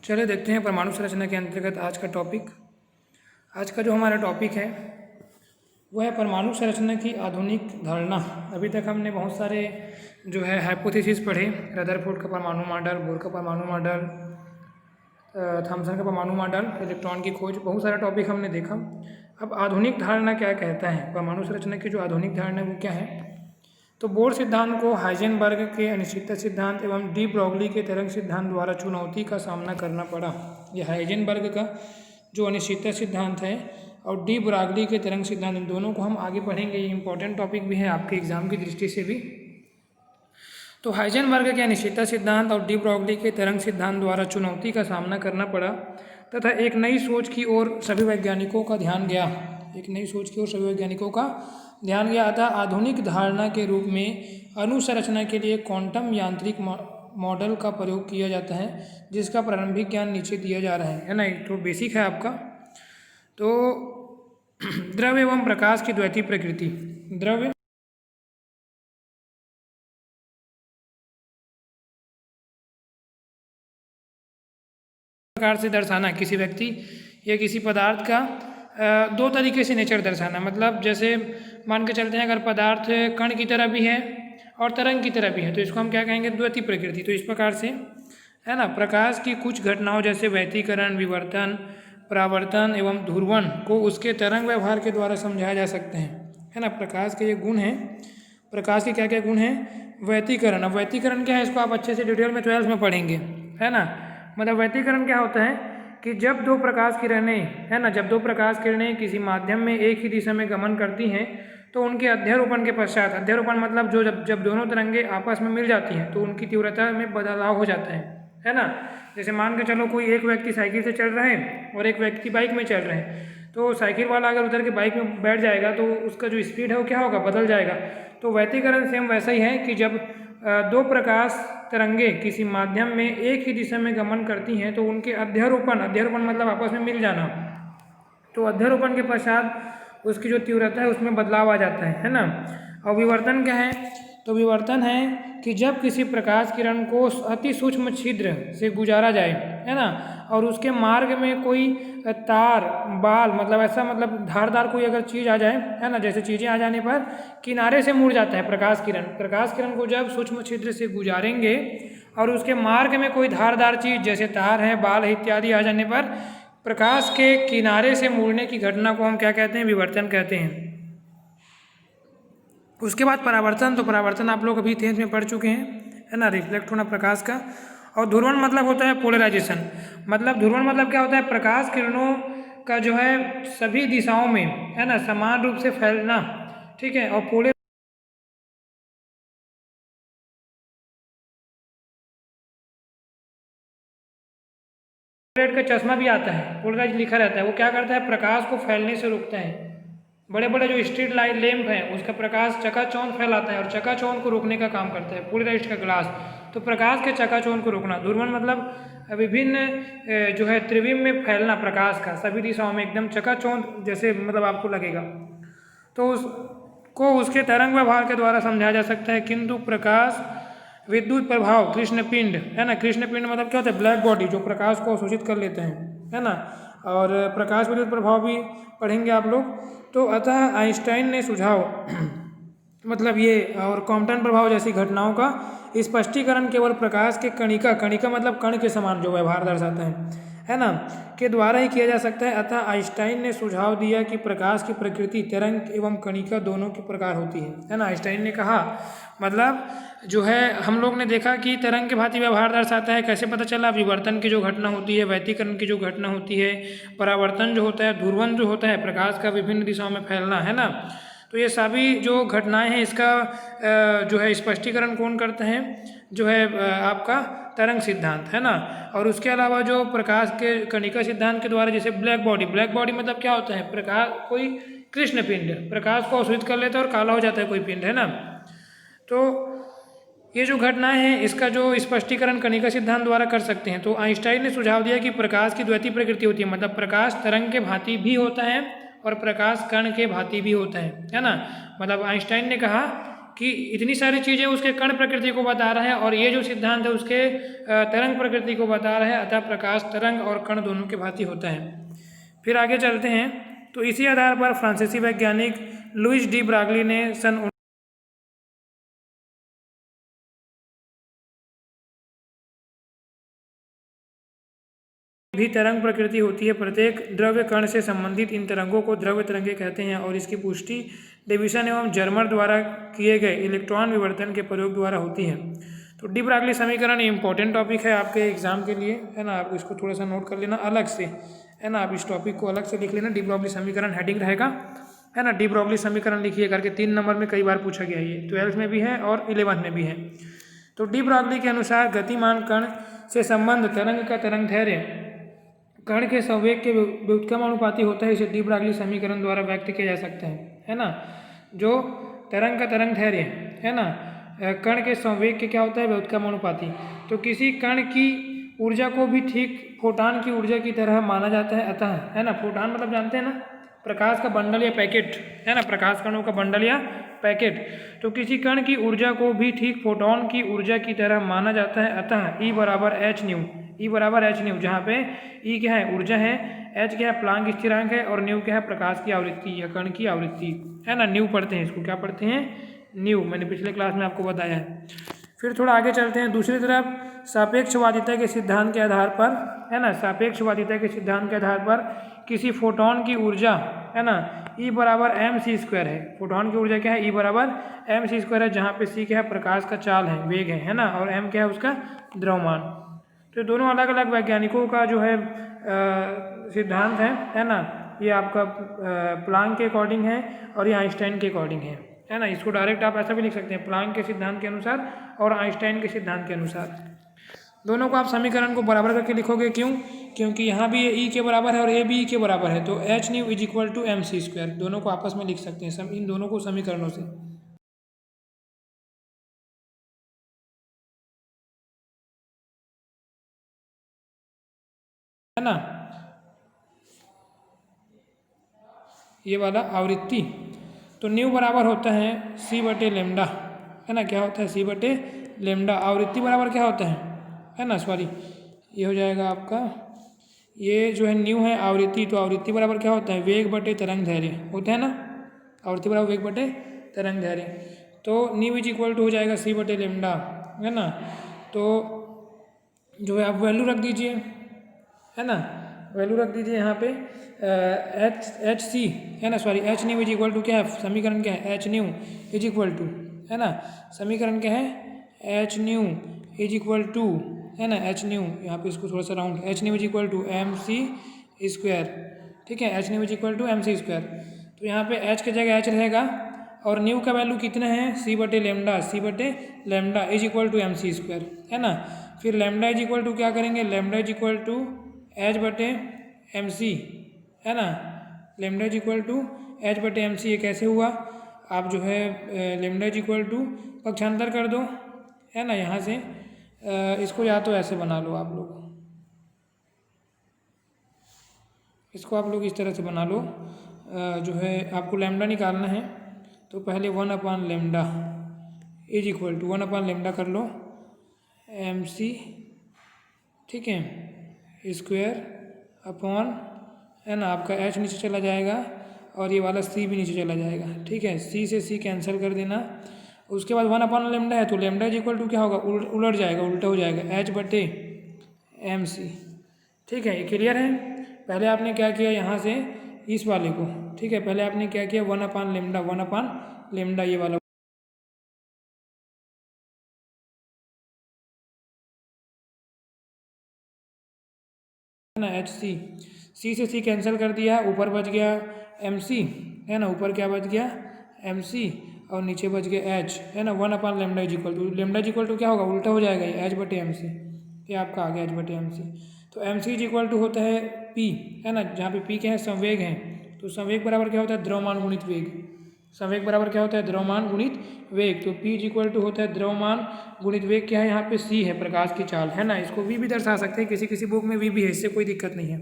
चलिए देखते हैं परमाणु संरचना के अंतर्गत आज का टॉपिक। आज का जो हमारा टॉपिक है वह है परमाणु संरचना की आधुनिक धारणा। अभी तक हमने बहुत सारे जो है हाइपोथेसिस पढ़े, रदरफोर्ड का परमाणु मॉडल, बोर का परमाणु मॉडल, थॉमसन का परमाणु मॉडल, इलेक्ट्रॉन की खोज, बहुत सारा टॉपिक हमने देखा। अब आधुनिक धारणा क्या कहता है, परमाणु संरचना की जो आधुनिक धारणा है वो क्या है। तो बोर सिद्धांत को हाइजेनबर्ग के अनिश्चितता सिद्धांत एवं डी ब्रॉगली के तरंग सिद्धांत द्वारा चुनौती का सामना करना पड़ा। यह हाइजेनबर्ग का जो अनिश्चितता सिद्धांत है और डी ब्रॉगली के तरंग सिद्धांत, इन दोनों को हम आगे पढ़ेंगे। ये इंपॉर्टेंट टॉपिक भी है आपके एग्जाम की दृष्टि से भी। तो हाइजेनबर्ग के अनिश्चितता सिद्धांत और डी ब्रॉगली के तरंग सिद्धांत द्वारा चुनौती का सामना करना पड़ा तथा एक नई सोच की ओर सभी वैज्ञानिकों का ध्यान गया। एक नई सोच की ओर सभी वैज्ञानिकों का ध्यान गया था। आधुनिक धारणा के रूप में अनुसंरचना के लिए क्वांटम यांत्रिक मॉडल का प्रयोग किया जाता है, जिसका प्रारंभिक ज्ञान नीचे दिया जा रहा है ना। तो बेसिक है आपका। तो द्रव्य एवं प्रकाश की द्वैतीय प्रकृति। द्रव्य प्रकार से दर्शाना, किसी व्यक्ति या किसी पदार्थ का दो तरीके से नेचर दर्शाना। मतलब जैसे मान के चलते हैं, अगर पदार्थ कण की तरह भी है और तरंग की तरह भी है तो इसको हम क्या कहेंगे, द्वैतीय प्रकृति। तो इस प्रकार से है ना, प्रकाश की कुछ घटनाओं जैसे व्यतिकरण, विवर्तन, परावर्तन एवं ध्रुवण को उसके तरंग व्यवहार के द्वारा समझाया जा सकते हैं, है ना। प्रकाश के ये गुण हैं। प्रकाश के क्या क्या गुण हैं। व्यतिकरण, अब व्यतिकरण क्या है इसको आप अच्छे से डिटेल में 12th में पढ़ेंगे, है ना। मतलब व्यतिकरण क्या होता है कि जब दो प्रकाश किरणें, है ना, जब दो प्रकाश किरणें किसी माध्यम में एक ही दिशा में गमन करती हैं तो उनके अध्यारोपण के पश्चात, अध्यारोपण मतलब जो जब दोनों तरंगे आपस में मिल जाती हैं तो उनकी तीव्रता में बदलाव हो जाता है ना। जैसे मान के चलो कोई एक व्यक्ति साइकिल से चल रहा है और एक व्यक्ति बाइक में चल रहे हैं, तो साइकिल वाला अगर उधर के बाइक में बैठ जाएगा तो उसका जो स्पीड है वो क्या होगा, बदल जाएगा। तो व्यतिकरण सेम वैसा ही है कि जब दो प्रकाश तरंगे किसी माध्यम में एक ही दिशा में गमन करती हैं तो उनके अध्यारोपण, अध्यारोपण मतलब आपस में मिल जाना, तो अध्यारोपण के पश्चात उसकी जो तीव्रता है उसमें बदलाव आ जाता है ना। और विवर्तन क्या है, तो विवर्तन है कि जब किसी प्रकाश किरण को अति सूक्ष्म छिद्र से गुजारा जाए, है ना, और उसके मार्ग में कोई तार, बाल, मतलब ऐसा, मतलब धारदार कोई अगर चीज़ आ जाए, है ना, जैसे चीज़ें आ जाने पर किनारे से मुड़ जाता है प्रकाश किरण। प्रकाश किरण को जब सूक्ष्म छिद्र से गुजारेंगे और उसके मार्ग में कोई धारदार चीज़ जैसे तार है, बाल है इत्यादि आ जाने पर प्रकाश के किनारे से मुड़ने की घटना को हम क्या कहते हैं, विवर्तन कहते हैं। उसके बाद परावर्तन, तो परावर्तन आप लोग अभी 10th में पढ़ चुके हैं, है ना, रिफ्लेक्ट होना प्रकाश का। और ध्रुवण मतलब होता है पोलराइजेशन। मतलब ध्रुवण मतलब क्या होता है, प्रकाश किरणों का जो है सभी दिशाओं में, है ना, समान रूप से फैलना, ठीक है। और पोलर का चश्मा भी आता है, पोलराइज लिखा रहता है, वो क्या करता है, प्रकाश को फैलने से रोकता है। बड़े बड़े जो स्ट्रीट लाइट लैंप है उसका प्रकाश चकाचौंध फैलाता है और चकाचौंध को रोकने का काम करता है। पोलराइज्ड का ग्लास, तो प्रकाश के चकाचौंध को रोकना। ध्रुवण मतलब विभिन्न जो है त्रिविम में फैलना प्रकाश का, सभी दिशाओं में एकदम चकाचौंध जैसे मतलब आपको लगेगा, तो उसको उसके तरंग व्यवहार के द्वारा समझाया जा सकता है। किंतु प्रकाश विद्युत प्रभाव, कृष्ण पिंड, है ना, कृष्ण पिंड मतलब क्या होता है, ब्लैक बॉडी जो प्रकाश को अवशोषित कर लेते हैं, है ना। और प्रकाश विद्युत प्रभाव भी पढ़ेंगे आप लोग। तो अतः आइंस्टाइन ने सुझाव मतलब ये और कॉम्पटन प्रभाव जैसी घटनाओं का स्पष्टीकरण केवल प्रकाश के कणिका, कणिका मतलब कण के समान जो व्यवहार दर्शाता है ना, के द्वारा ही किया जा सकता है। अतः आइंस्टाइन ने सुझाव दिया कि प्रकाश की प्रकृति तरंग एवं कणिका दोनों के प्रकार होती है ना। आइंस्टाइन ने कहा, मतलब जो है हम लोग ने देखा कि तरंग के भांति व्यवहार दर्शाता है। कैसे पता चला, विवर्तन की जो घटना होती है, व्यतिकरण की जो घटना होती है, परावर्तन जो होता है, ध्रुवण जो होता है, प्रकाश का विभिन्न दिशाओं में फैलना, है ना। तो ये सभी जो घटनाएं हैं इसका जो है स्पष्टीकरण कौन करते हैं, जो है आपका तरंग सिद्धांत, है ना। और उसके अलावा जो प्रकाश के कणिका सिद्धांत के द्वारा, जैसे ब्लैक बॉडी, ब्लैक बॉडी मतलब क्या होता है, प्रकाश कोई कृष्ण पिंड प्रकाश को अवशोषित कर लेता है और काला हो जाता है कोई पिंड, है ना। तो ये जो घटनाएं हैं इसका जो स्पष्टीकरण कणिका सिद्धांत द्वारा कर सकते हैं। तो आइंस्टाइन ने सुझाव दिया कि प्रकाश की द्वैतीय प्रकृति होती है, मतलब प्रकाश तरंग के भांति भी होता है और प्रकाश कण के भांति भी होता है ना। मतलब आइंस्टाइन ने कहा कि इतनी सारी चीज़ें उसके कण प्रकृति को बता रहा है और ये जो सिद्धांत है उसके तरंग प्रकृति को बता रहा है, अतः प्रकाश तरंग और कण दोनों के भांति होता है। फिर आगे चलते हैं। तो इसी आधार पर फ्रांसीसी वैज्ञानिक लुइस डी ब्रागली ने सन भी तरंग प्रकृति होती है। प्रत्येक द्रव्य कण से संबंधित इन तरंगों को द्रव्य तरंगे कहते हैं और इसकी पुष्टि डेविसन एवं जर्मर द्वारा किए गए इलेक्ट्रॉन विवर्तन के प्रयोग द्वारा होती है। तो डी ब्रागली समीकरण इंपॉर्टेंट टॉपिक है आपके एग्जाम के लिए, है ना। आप इसको थोड़ा सा नोट कर लेना अलग से, है ना। आप इस टॉपिक को अलग से लिख लेना। डी ब्रागली समीकरण हेडिंग रहेगा, है ना। डी ब्रागली समीकरण लिखिए करके 3 नंबर में कई बार पूछा गया, ये 12th में भी है और 11th में भी है। तो डी ब्रागली के अनुसार गतिमान कण से संबंध तरंग का तरंग धैर्य कण के संवेग के व्युत्क्रमानुपाती होता है। इसे डी ब्रागली समीकरण द्वारा व्यक्त किया जा सकता है ना। जो तरंग का तरंग धैर्य है ना, कण के संवेग के क्या होता है, व्युत्क्रमानुपाती। तो किसी कण की ऊर्जा को भी ठीक फोटॉन की ऊर्जा की तरह माना जाता है, अतः, है ना। फोटॉन मतलब जानते हैं ना, प्रकाश का बंडल या पैकेट, है ना, प्रकाश कणों का बंडल या पैकेट। तो किसी कण की ऊर्जा को भी ठीक फोटॉन की ऊर्जा की तरह माना जाता है, अतः E बराबर एच न्यू, E बराबर एच न्यू, जहाँ पे E क्या है, ऊर्जा है, H क्या है, प्लांक स्थिरांक है, और न्यू क्या है, प्रकाश की आवृत्ति या कण की आवृत्ति, है ना। न्यू पढ़ते हैं इसको, क्या पढ़ते हैं, न्यू। मैंने पिछले क्लास में आपको बताया है। फिर थोड़ा आगे चलते हैं। दूसरी तरफ सापेक्षवादिता के सिद्धांत के आधार पर, है ना, सापेक्षवादिता के सिद्धांत के आधार पर किसी फोटॉन की ऊर्जा, है ना, E बराबर mc² है। फोटॉन की ऊर्जा क्या है, E बराबर mc² है, जहाँ पे C क्या है, प्रकाश का चाल है, वेग है ना, और m क्या है, उसका द्रव्यमान। तो दोनों अलग अलग वैज्ञानिकों का जो है सिद्धांत है ना। ये आपका प्लांक के अकॉर्डिंग है और ये आइंस्टाइन के अकॉर्डिंग है ना। इसको डायरेक्ट आप ऐसा भी लिख सकते हैं, प्लांक के सिद्धांत के अनुसार और आइंस्टाइन के सिद्धांत के अनुसार। दोनों को आप समीकरण को बराबर करके लिखोगे, क्यों, क्योंकि यहाँ भी ये E के बराबर है और ये भी E के बराबर है, तो H nu is equal to mc²। दोनों को आपस में लिख सकते हैं इन दोनों को समीकरणों से, है ना। ये वाला आवृत्ति, तो न्यू बराबर होता है C/λ, है ना। क्या होता है, C/λ। आवृत्ति बराबर क्या होता है ना, सॉरी, ये हो जाएगा आपका, ये जो है न्यू है आवृत्ति, तो आवृत्ति बराबर क्या होता है, वेग बटे तरंग धैर्य होता है ना। आवृत्ति बराबर वेग बटे तरंग धैर्य, तो न्यू इज इक्वल टू हो जाएगा C/λ, है ना। तो जो है आप वैल्यू रख दीजिए, है ना, वैल्यू रख दीजिए यहाँ पे एच सी, है ना, sorry, H nu is equal to क्या है, समीकरण क्या है, H nu is equal to, है ना, समीकरण क्या है, H nu is equal to, है ना, एच न्यू, यहाँ पे इसको थोड़ा सा round, H nu is equal to mc², ठीक है, H nu is equal to mc²। तो यहाँ पे एच की जगह एच रहेगा और न्यू का वैल्यू कितना है, C/λ is equal to mc², है ना। फिर लैम्डा इज इक्वल टू क्या करेंगे, lambda is equal to H/mc, है ना। Lambda is equal to H/mc, ये कैसे हुआ, आप जो है लैम्डा इज इक्वल टू पक्षांतर कर दो, है ना, यहाँ से इसको या तो ऐसे बना लो आप लोग, इसको आप लोग इस तरह से बना लो, जो है आपको लैम्डा निकालना है, तो पहले 1/λ इज इक्वल टू 1/λ कर लो mc, ठीक है, स्क्वायर अपॉन, है ना, आपका h नीचे चला जाएगा और ये वाला c भी नीचे चला जाएगा, ठीक है, c से c कैंसिल कर देना। उसके बाद 1/λ है, तो लैम्डा इज इक्वल टू क्या होगा, उलट जाएगा, उल्टा हो जाएगा, H/mc, ठीक है। ये क्लियर है। पहले आपने क्या किया, यहाँ से इस वाले को, ठीक है, पहले आपने क्या किया, 1/λ ये वाला, ना, HC, C से C कैंसिल कर दिया, ऊपर बच गया mc, है ना, ऊपर क्या बच गया mc और नीचे बच गया h, है ना। 1/λ is equal to, lambda is equal to क्या होगा, उल्टा हो जाएगा, ये H/mc, ये आपका आ गया H/mc। तो mc इज इक्वल टू होता है p, है ना, जहाँ पे p क्या है, संवेग है, तो संवेग बराबर क्या होता है, द्रव्यमान गुणित वेग। संवेग बराबर क्या होता है, द्रव्यमान गुणित वेग, तो p इज इक्वल टू होता है द्रव्यमान गुणित वेग, क्या है, यहाँ पे c है प्रकाश की चाल, है ना। इसको v भी दर्शा सकते हैं, किसी किसी बुक में v भी है, इससे कोई दिक्कत नहीं है।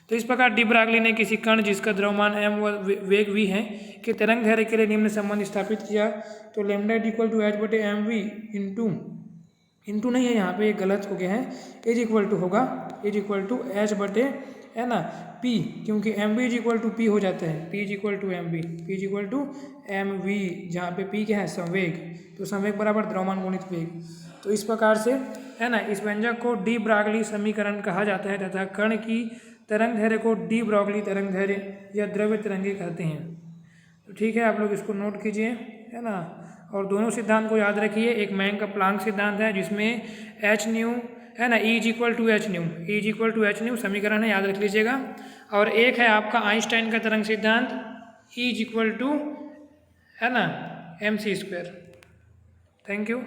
तो इस प्रकार डी ब्रागली ने किसी कण जिसका द्रव्यमान m व वेग v है कि तरंग दैर्ध्य के लिए निम्न संबंध स्थापित किया। तो लैम्डा इक्वल टू एच बटे एम वी इंटू नहीं है, यहाँ पे एक गलत हो गया है, इज इक्वल टू होगा इज इक्वल टू एच बटे है ना पी, क्योंकि M B is equal to P हो जाता है, P is equal to M B, P is equal to M V, जहाँ पे पी क्या है संवेग, तो संवेग बराबर द्रव्यमान गुणित वेग। तो इस प्रकार से है ना इस व्यंजक को डी ब्रागली समीकरण कहा जाता है तथा कण की तरंग दैर्ध्य को डी ब्रागली तरंग दैर्ध्य या द्रव्य तरंगे कहते हैं। तो ठीक है, आप लोग इसको नोट कीजिए है ना, और दोनों सिद्धांत को याद रखिए। एक मैंग का प्लांक सिद्धांत है जिसमें एच न्यू है ना, E is equal to H nu, E is equal to H nu समीकरण है, याद रख लीजिएगा। और एक है आपका आइंस्टाइन का तरंग सिद्धांत, ई इज इक्वल टू है ना M C square. Thank you.